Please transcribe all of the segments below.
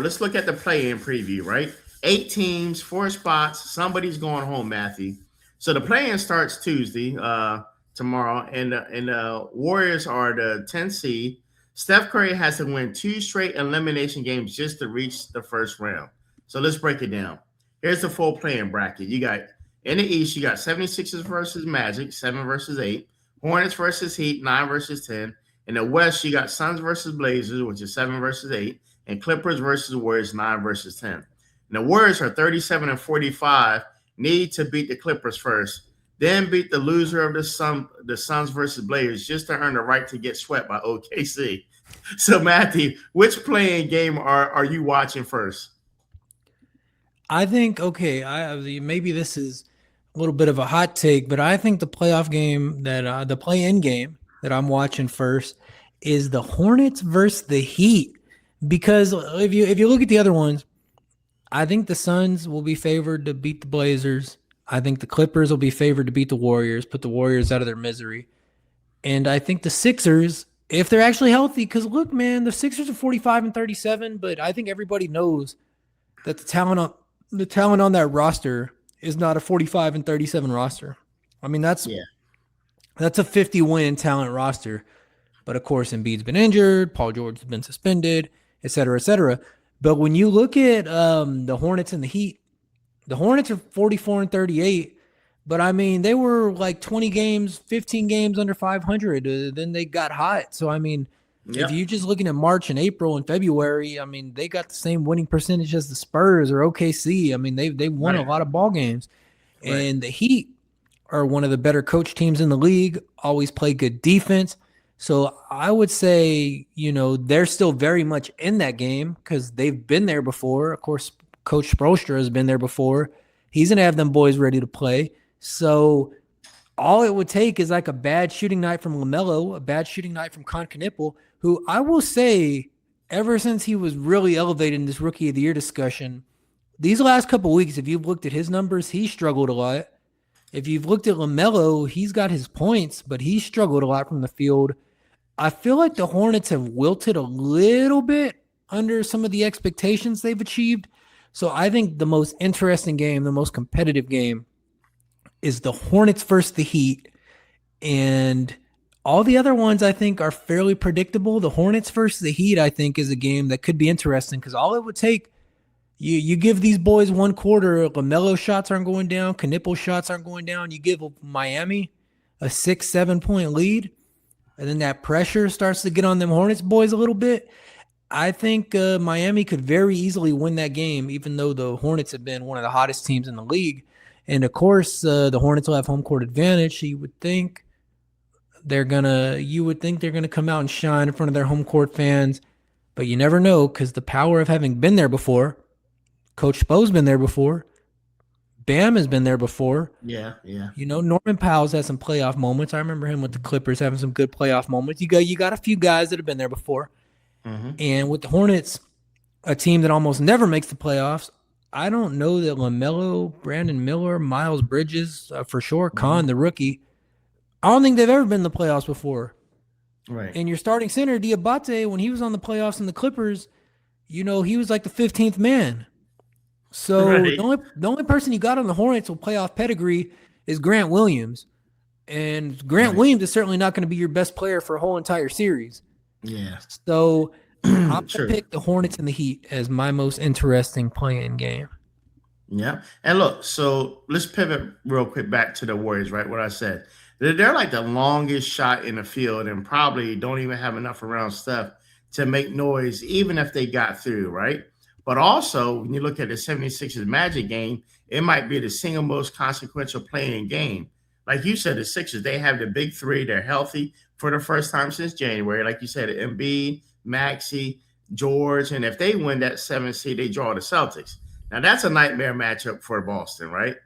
let's look at the play-in preview, right? 8 teams, 4 spots. Somebody's going home, Matthew. So the play-in starts Tuesday, tomorrow, and the Warriors are the 10th seed. Steph Curry has to win 2 straight elimination games just to reach the first round. So let's break it down. Here's the full play-in bracket. You got in the East, you got 76ers versus Magic, 7 versus 8. Hornets versus Heat, 9 versus 10. In the West, you got Suns versus Blazers, which is 7 versus 8, and Clippers versus Warriors, 9 versus 10. And the Warriors are 37 and 45, need to beat the Clippers first, then beat the loser of the Suns versus Blazers, just to earn the right to get swept by OKC. So, Matthew, which playing game are you watching first? I think maybe this is a little bit of a hot take, but I think the play-in game that I'm watching first is the Hornets versus the Heat. Because if you look at the other ones, I think the Suns will be favored to beat the Blazers. I think the Clippers will be favored to beat the Warriors, put the Warriors out of their misery. And I think the Sixers, if they're actually healthy, because look, man, the Sixers are 45 and 37, but I think everybody knows that the talent on that roster is not a 45 and 37 roster. I mean, that's Yeah, that's a 50-win talent roster. But of course, Embiid's been injured, Paul George has been suspended, et cetera, et cetera. But when you look at the Hornets and the Heat, the Hornets are 44 and 38. But I mean, they were like 20 games, 15 games under 500. Then they got hot. So I mean, if yep, you're just looking at March and April and February, I mean, they got the same winning percentage as the Spurs or OKC. I mean, they won a right, lot of ball games. right. And the Heat are one of the better coach teams in the league, always play good defense. So I would say, they're still very much in that game because they've been there before. Of course, Coach Spoelstra has been there before. He's going to have them boys ready to play. So all it would take is like a bad shooting night from LaMelo, a bad shooting night from Con Knipple, who I will say, ever since he was really elevated in this Rookie of the Year discussion, these last couple of weeks, if you've looked at his numbers, he struggled a lot. If you've looked at LaMelo, he's got his points, but he struggled a lot from the field. I feel like the Hornets have wilted a little bit under some of the expectations they've achieved. So I think the most interesting game, the most competitive game is the Hornets versus the Heat. And all the other ones I think are fairly predictable. The Hornets versus the Heat, I think, is a game that could be interesting because all it would take, you give these boys one quarter, LaMelo shots aren't going down, Knipple shots aren't going down. You give Miami a 6-7 point lead, and then that pressure starts to get on them Hornets boys a little bit. I think Miami could very easily win that game, even though the Hornets have been one of the hottest teams in the league. And of course, the Hornets will have home court advantage. You would think they're gonna come out and shine in front of their home court fans, but you never know because the power of having been there before. Coach Spo's been there before. Bam has been there before. Yeah, yeah. Norman Powell's had some playoff moments. I remember him with the Clippers having some good playoff moments. You got a few guys that have been there before. Hmm. And with the Hornets, a team that almost never makes the playoffs, I don't know that LaMelo, Brandon Miller, Miles Bridges, for sure, Hmm. Khan, the rookie, I don't think they've ever been in the playoffs before. Right, And your starting center, Diabate, when he was on the playoffs in the Clippers, he was like the 15th man. So the right. only person you got on the Hornets with playoff pedigree is Grant Williams. And Grant Right. Williams is certainly not going to be your best player for a whole entire series. Yeah. So I'm going to True. pick the Hornets and the Heat as my most interesting play-in game. Yeah. And look, so let's pivot real quick back to the Warriors, right? What I said. They're like the longest shot in the field and probably don't even have enough around stuff to make noise, even if they got through, right? But also, when you look at the 76ers Magic game, it might be the single most consequential playing game. Like you said, the Sixers, they have the big three. They're healthy for the first time since January. Like you said, Embiid, Maxey, George. And if they win that 7 seed, they draw the Celtics. Now that's a nightmare matchup for Boston, right?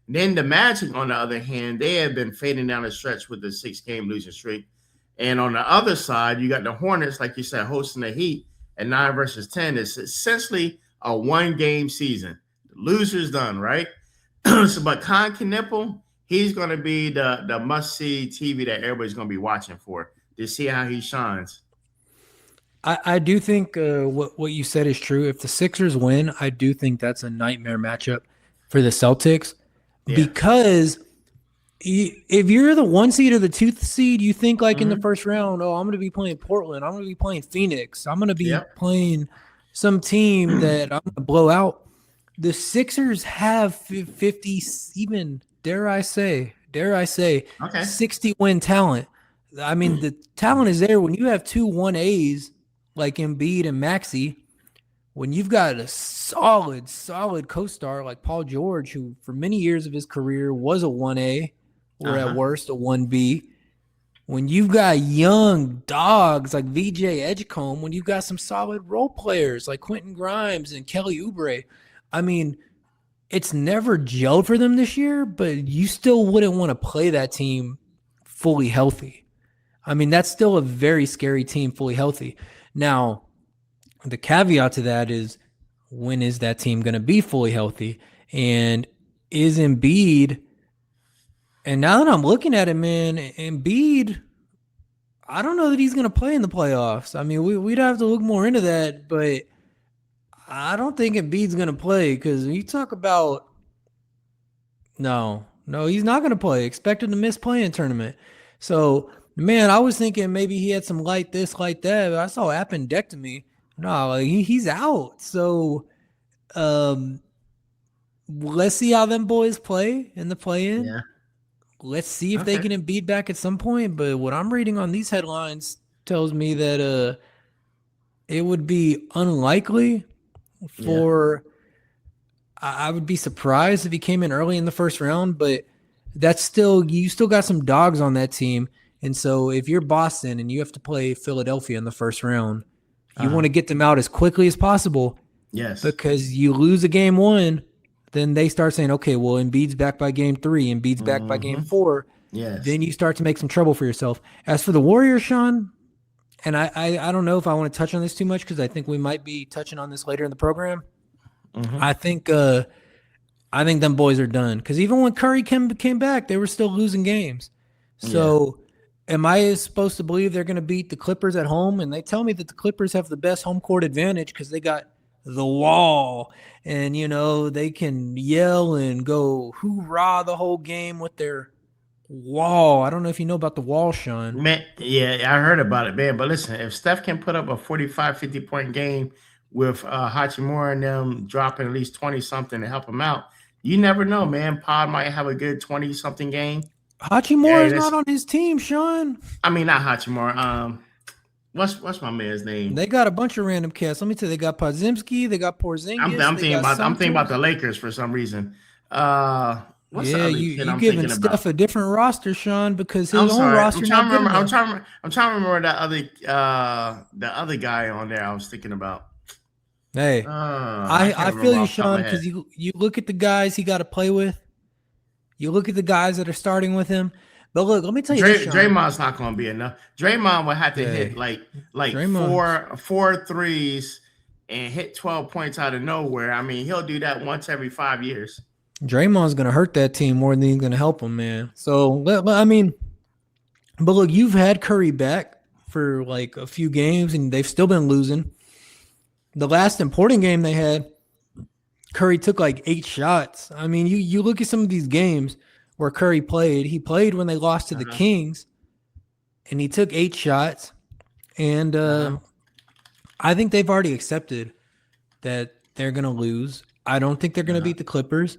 Then the Magic, on the other hand, they have been fading down the stretch with the 6 game losing streak. And on the other side, you got the Hornets, like you said, hosting the Heat at 9 versus 10. It's essentially a 1 game season. The loser's done, right? So, but Con Knipple, he's going to be the must see TV that everybody's going to be watching for to see how he shines. I do think what you said is true. If the Sixers win, I do think that's a nightmare matchup for the Celtics Yeah. because if you're the 1 seed or the 2 seed, you think like in the Mhm. first round, oh, I'm going to be playing Portland. I'm going to be playing Phoenix. I'm going to be Yep. playing some team that I'm going to blow out. The Sixers have 50, even dare I say, Okay. 60 win talent. I mean, the talent is there when you have 2 1As like Embiid and Maxey. When you've got a solid co-star like Paul George, who for many years of his career was a 1A or at Uh-huh. worst a 1B. When you've got young dogs like VJ Edgecombe, when you've got some solid role players like Quentin Grimes and Kelly Oubre, I mean, it's never gelled for them this year, but you still wouldn't want to play that team fully healthy. I mean, that's still a very scary team fully healthy. Now, the caveat to that is when is that team going to be fully healthy? And is Embiid, and now that I'm looking at it, man, Embiid, I don't know that he's going to play in the playoffs. I mean, we'd have to look more into that, but I don't think Embiid's going to play because you talk about no, he's not going to play. Expected to miss playing tournament. So, man, I was thinking maybe he had some light this, light that. But I saw appendectomy. No, like he's out. So, um, let's see how them boys play in the play-in. Yeah. Let's see if they Okay. get Embiid back at some point. But what I'm reading on these headlines tells me that it would be unlikely Yeah. for. I would be surprised if he came in early in the first round, but that's still you still got some dogs on that team. And so if you're Boston and you have to play Philadelphia in the first round, you Uh-huh. want to get them out as quickly as possible Yes. because you lose a game 1, then they start saying, okay, well, Embiid's back by game 3, Embiid's back by game Mhm. 4. Yes. Then you start to make some trouble for yourself. As for the Warriors, Sean, and I don't know if I want to touch on this too much because I think we might be touching on this later in the program. Mhm. I think them boys are done because even when Curry came back, they were still losing games. So, am I supposed to believe they're going to beat the Clippers at home? And they tell me that the Clippers have the best home court advantage because they got the wall, and they can yell and go hoorah the whole game with their wall. I don't know if you know about the wall, Sean. Man, yeah, I heard about it, man. But listen, if Steph can put up a 45, 50 point game with Hachimura and them dropping at least 20 something to help him out, you never know, man. Pod might have a good 20 something game. Hachimura Yeah, is that's not on his team, Sean. I mean not Hachimura. What's my man's name? They got a bunch of random cats. Let me tell you, they got Podzimski, they got Porzingis, they got I'm thinking about Sumter. the Lakers for some reason. What's the Yeah, other you kid you I'm giving thinking about? Steph a different roster, Sean, because I'm his own sorry. roster not good enough. I'm trying to remember that the other guy on there I was thinking about. Hey, I I can't feel remember you, off the top of Sean, my head. because you look at the guys he got to play with. You look at the guys that are starting with him. But look, let me tell you this, Sean. Draymond's not going to be enough. Draymond would have to hit Hey, like Draymond, four threes and hit 12 points out of nowhere. I mean, he'll do that once every 5 years. Draymond's gonna hurt that team more than he's gonna help them, man. So I mean, but look, you've had Curry back for like a few games, and they've still been losing. The last important game they had, Curry took like 8 shots. I mean, you look at some of these games where Curry played. He played when they lost to the Uh-huh. Kings, and he took 8 shots. And I think they've already accepted that they're going to lose. I don't think they're going to beat the Clippers.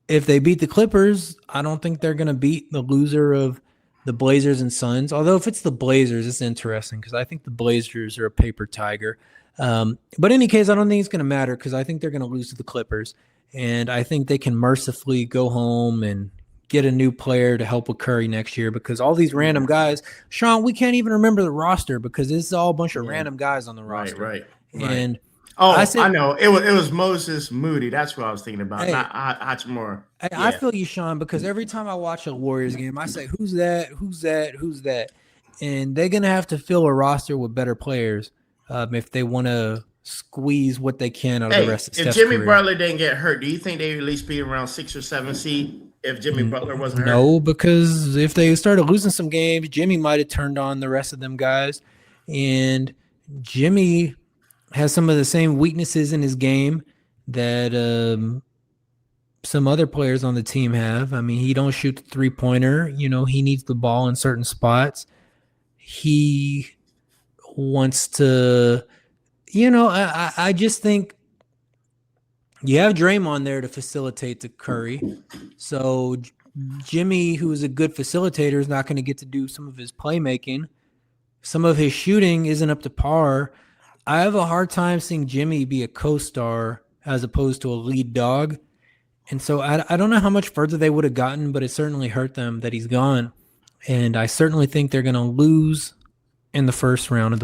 If they beat the Clippers, I don't think they're going to beat the loser of the Blazers and Suns. Although if it's the Blazers, it's interesting because I think the Blazers are a paper tiger. But in any case, I don't think it's going to matter because I think they're going to lose to the Clippers. And I think they can mercifully go home and get a new player to help with Curry next year because all these random guys, Sean, we can't even remember the roster because it's all a bunch of random guys on the roster. Right. And I know. It was Moses Moody. That's what I was thinking about, Hey, not Hachimura. I feel you, Sean, because every time I watch a Warriors game, I say, who's that? Who's that? Who's that? And they're going to have to fill a roster with better players if they want to squeeze what they can out of the rest of If Steph's Jimmy career. Butler didn't get hurt, do you think they'd at least be around 6 or 7 seed if Jimmy Butler wasn't hurt? No, because if they started losing some games, Jimmy might have turned on the rest of them guys. And Jimmy has some of the same weaknesses in his game that some other players on the team have. I mean, he don't shoot the three-pointer. He needs the ball in certain spots. He wants to, I just think you have Draymond there to facilitate the Curry. So Jimmy, who is a good facilitator, is not going to get to do some of his playmaking. Some of his shooting isn't up to par. I have a hard time seeing Jimmy be a co-star as opposed to a lead dog. And so I don't know how much further they would have gotten, but it certainly hurt them that he's gone. And I certainly think they're going to lose in the first round of the